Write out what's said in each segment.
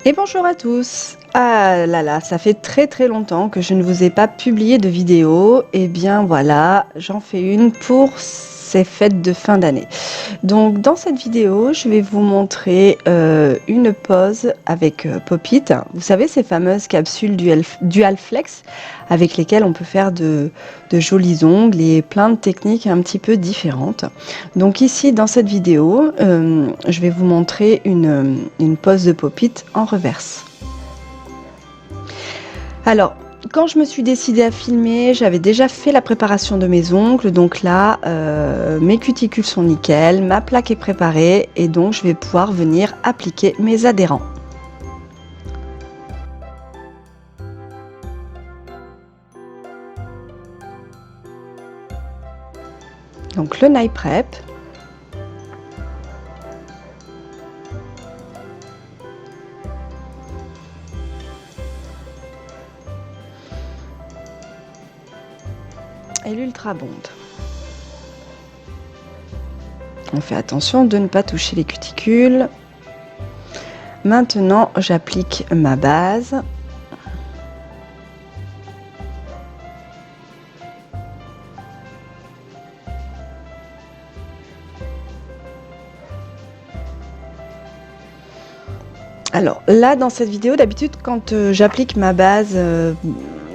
Et bonjour à tous. Ah là là, ça fait très longtemps que je ne vous ai pas publié de vidéo. Eh bien voilà, j'en fais une pour ces fêtes de fin d'année. Donc dans cette vidéo, je vais vous montrer une pose avec Pop-it. Vous savez, ces fameuses capsules Dual Flex avec lesquelles on peut faire de jolis ongles et plein de techniques un petit peu différentes. Donc ici, dans cette vidéo, je vais vous montrer une pose de Pop-it en reverse. Alors, quand je me suis décidée à filmer, j'avais déjà fait la préparation de mes ongles. Donc là, mes cuticules sont nickel, ma plaque est préparée et donc je vais pouvoir venir appliquer mes adhérents. Donc le nail prep. Et l'ultra bond. On fait attention de ne pas toucher les cuticules. Maintenant, j'applique ma base. Alors là, dans cette vidéo, d'habitude, quand j'applique ma base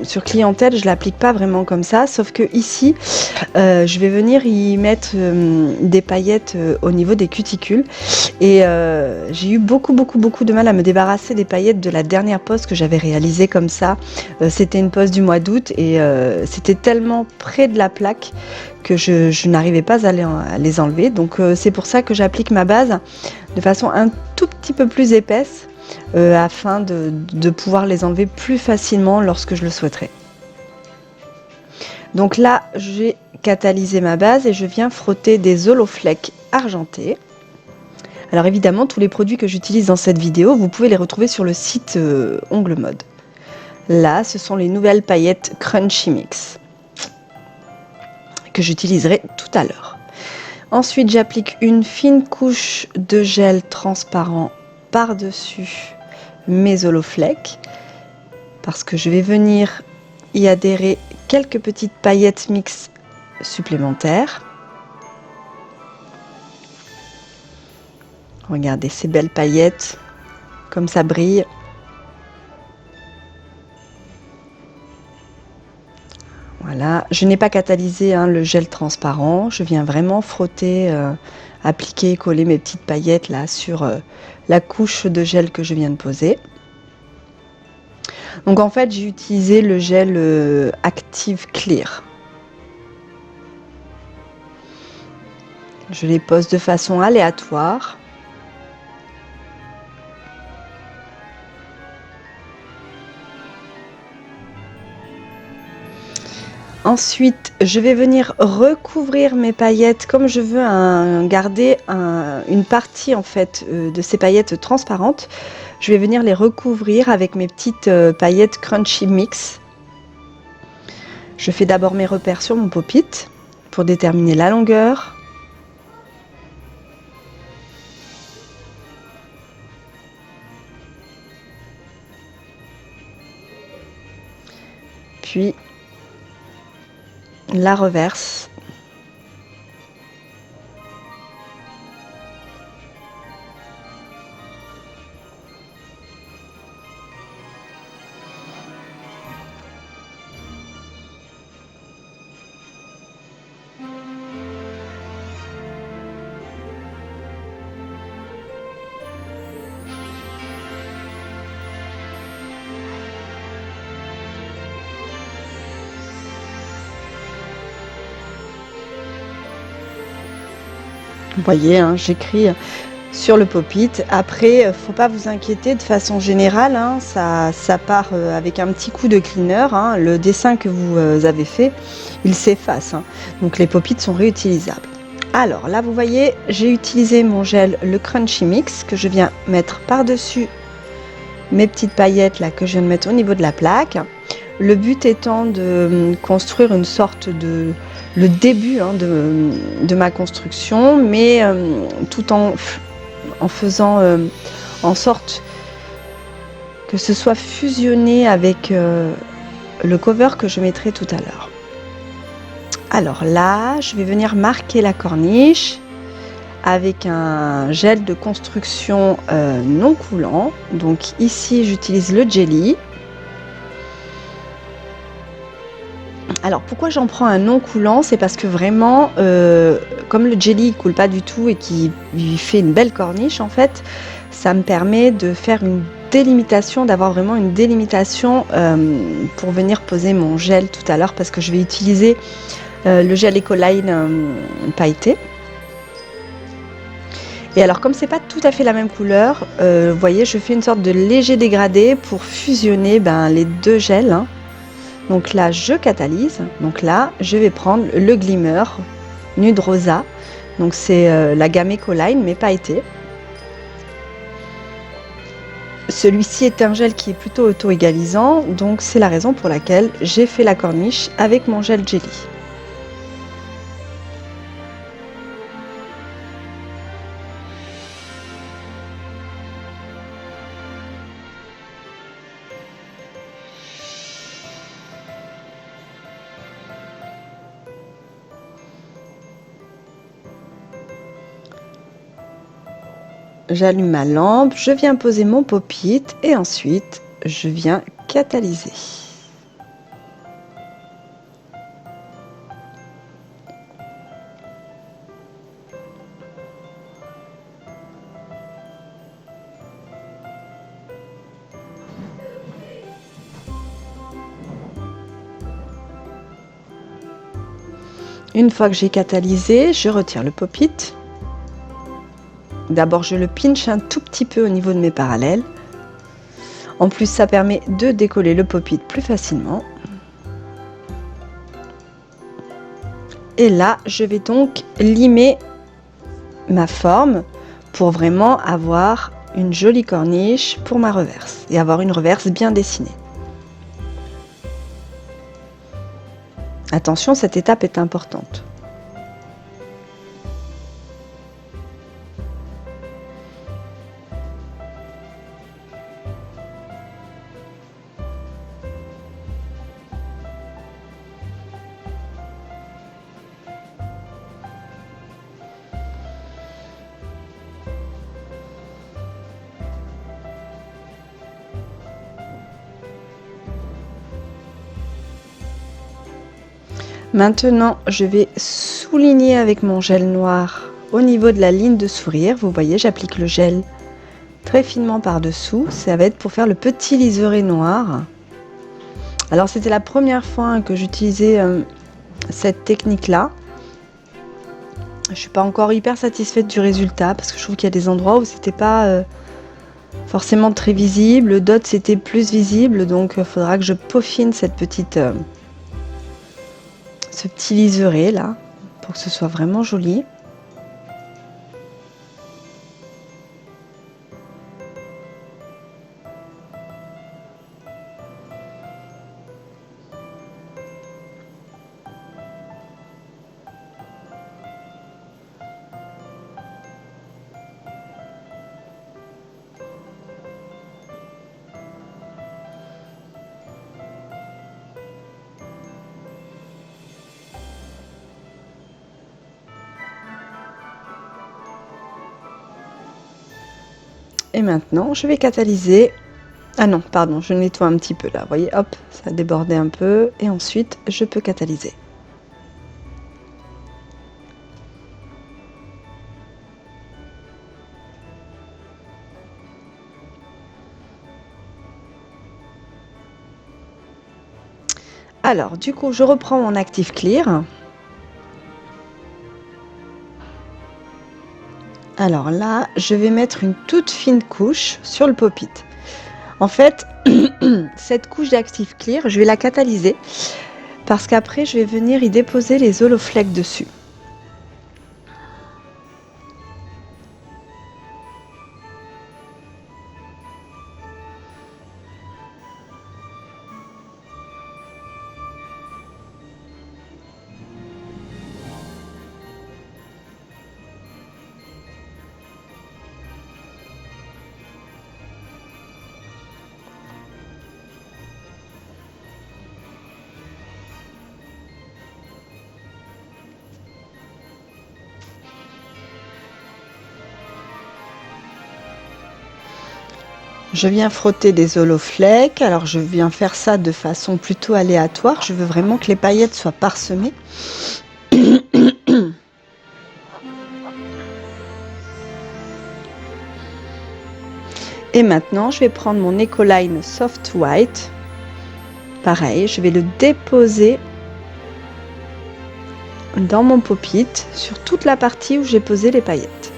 sur clientèle, je l'applique pas vraiment comme ça, sauf que ici, je vais venir y mettre des paillettes au niveau des cuticules. Et j'ai eu beaucoup de mal à me débarrasser des paillettes de la dernière pose que j'avais réalisée comme ça. C'était une pose du mois d'août et c'était tellement près de la plaque que je n'arrivais pas à les enlever. Donc c'est pour ça que j'applique ma base de façon un tout petit peu plus épaisse afin de pouvoir les enlever plus facilement lorsque je le souhaiterais. Donc là, j'ai catalysé ma base et je viens frotter des Oloflex argentés. Alors évidemment, tous les produits que j'utilise dans cette vidéo, vous pouvez les retrouver sur le site Ongles Mode. Là, ce sont les nouvelles paillettes Crunchy Mix que j'utiliserai tout à l'heure. Ensuite, j'applique une fine couche de gel transparent par-dessus mes Oloflex parce que je vais venir y adhérer quelques petites paillettes mix supplémentaires. Regardez ces belles paillettes, comme ça brille. Voilà, je n'ai pas catalysé le gel transparent, je viens vraiment frotter, appliquer, coller mes petites paillettes là sur la couche de gel que je viens de poser. Donc en fait, j'ai utilisé le gel Active Clear. Je les pose de façon aléatoire. Ensuite, je vais venir recouvrir mes paillettes comme je veux garder une partie en fait de ces paillettes transparentes. Je vais venir les recouvrir avec mes petites paillettes Crunchy Mix. Je fais d'abord mes repères sur mon Pop-it pour déterminer la longueur. Puis la reverse. Vous voyez, j'écris sur le Pop-it. Après, faut pas vous inquiéter, de façon générale, ça part avec un petit coup de cleaner. Le dessin que vous avez fait, il s'efface. Donc les Pop-it sont réutilisables. Alors là, vous voyez, j'ai utilisé mon gel, le Crunchy Mix, que je viens mettre par-dessus mes petites paillettes là que je viens de mettre au niveau de la plaque. Le but étant de construire une sorte de le début de ma construction, mais tout en faisant en sorte que ce soit fusionné avec le cover que je mettrai tout à l'heure. Alors là, je vais venir marquer la corniche avec un gel de construction non coulant. Donc ici, j'utilise le jelly. Alors pourquoi j'en prends un non coulant? C'est parce que vraiment, comme le jelly ne coule pas du tout et qui fait une belle corniche, en fait, ça me permet de faire une délimitation, d'avoir vraiment une délimitation pour venir poser mon gel tout à l'heure, parce que je vais utiliser le gel Ecoline pailleté. Et alors comme c'est pas tout à fait la même couleur, vous voyez, je fais une sorte de léger dégradé pour fusionner les deux gels, hein. Donc là, je catalyse. Donc là, je vais prendre le Glimmer Nude Rosa. Donc c'est la gamme Ecoline, mais pailleté. Celui-ci est un gel qui est plutôt auto-égalisant, donc c'est la raison pour laquelle j'ai fait la corniche avec mon gel jelly. J'allume ma lampe, je viens poser mon pop-it et ensuite je viens catalyser. Une fois que j'ai catalysé, je retire le pop-it. D'abord, je le pinche un tout petit peu au niveau de mes parallèles. En plus, ça permet de décoller le pop-it plus facilement. Et là, je vais donc limer ma forme pour vraiment avoir une jolie corniche pour ma reverse et avoir une reverse bien dessinée. Attention, cette étape est importante. Maintenant, je vais souligner avec mon gel noir au niveau de la ligne de sourire. Vous voyez, j'applique le gel très finement par-dessous. Ça va être pour faire le petit liseré noir. Alors, c'était la première fois que j'utilisais cette technique-là. Je ne suis pas encore hyper satisfaite du résultat parce que je trouve qu'il y a des endroits où c'était pas forcément très visible. Le dot, c'était plus visible. Donc, il faudra que je peaufine cette petite... ce petit liseré là pour que ce soit vraiment joli. Et maintenant, je vais catalyser. Ah non, pardon, je nettoie un petit peu là. Vous voyez, hop, ça a débordé un peu. Et ensuite, je peux catalyser. Alors, du coup, je reprends mon actif clear. Alors là, je vais mettre une toute fine couche sur le pop-it. En fait, cette couche d'actif clear, je vais la catalyser parce qu'après, je vais venir y déposer les holoflex dessus. Je viens frotter des holoflex. Alors je viens faire ça de façon plutôt aléatoire. Je veux vraiment que les paillettes soient parsemées. Et maintenant, je vais prendre mon Ecoline Soft White. Pareil, je vais le déposer dans mon pop-it sur toute la partie où j'ai posé les paillettes.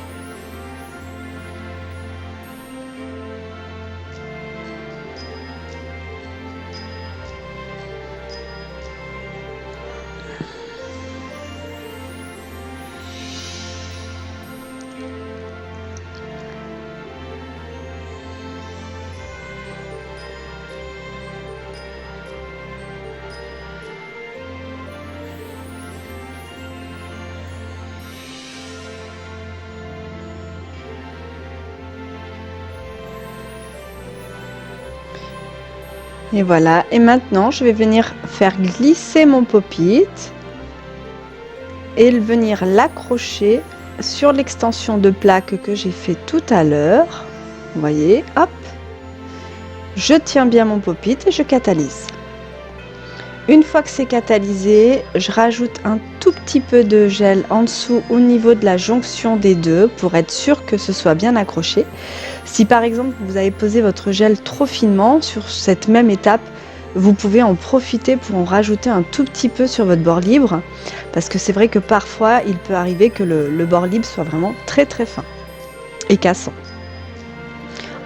Et voilà, et maintenant je vais venir faire glisser mon pop-it et venir l'accrocher sur l'extension de plaque que j'ai fait tout à l'heure. Vous voyez, hop, je tiens bien mon pop-it et je catalyse. Une fois que c'est catalysé, je rajoute un tout petit peu de gel en dessous au niveau de la jonction des deux pour être sûr que ce soit bien accroché. Si par exemple vous avez posé votre gel trop finement sur cette même étape, vous pouvez en profiter pour en rajouter un tout petit peu sur votre bord libre, parce que c'est vrai que parfois il peut arriver que le bord libre soit vraiment très fin et cassant.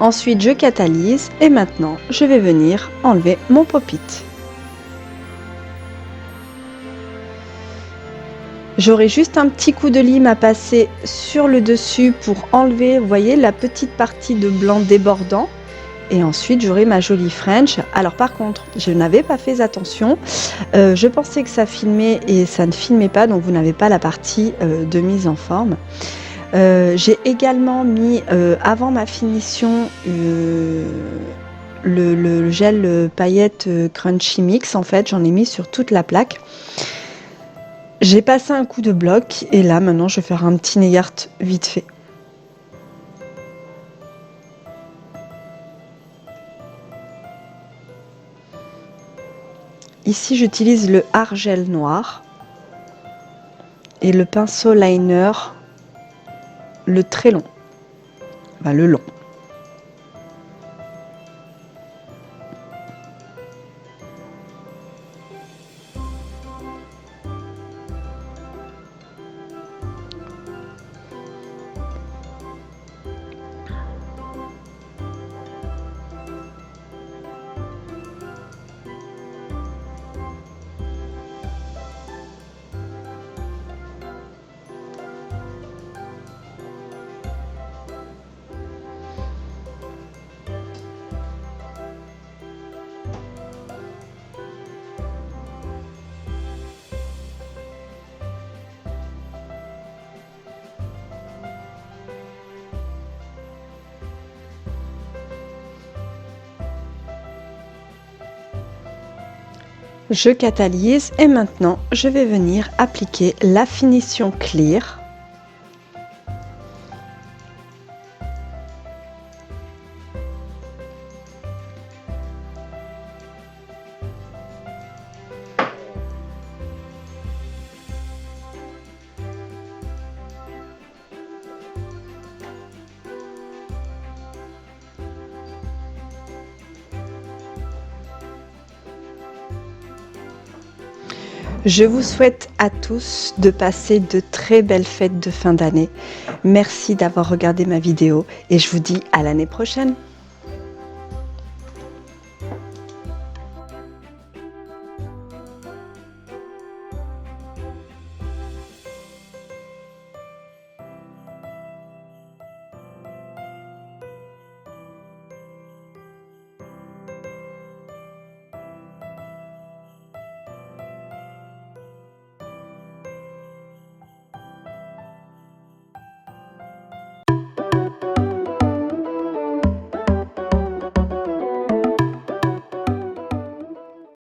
Ensuite je catalyse et maintenant je vais venir enlever mon pop-it. J'aurai juste un petit coup de lime à passer sur le dessus pour enlever, vous voyez, la petite partie de blanc débordant. Et ensuite, j'aurai ma jolie French. Alors par contre, je n'avais pas fait attention. Je pensais que ça filmait et ça ne filmait pas, donc vous n'avez pas la partie de mise en forme. J'ai également mis, avant ma finition, le gel paillettes Crunchy Mix. En fait, j'en ai mis sur toute la plaque. J'ai passé un coup de bloc et là maintenant je vais faire un petit nail art vite fait. Ici j'utilise le Argel noir et le pinceau liner, le très long, le long. Je catalyse et maintenant je vais venir appliquer la finition clear. Je vous souhaite à tous de passer de très belles fêtes de fin d'année. Merci d'avoir regardé ma vidéo et je vous dis à l'année prochaine.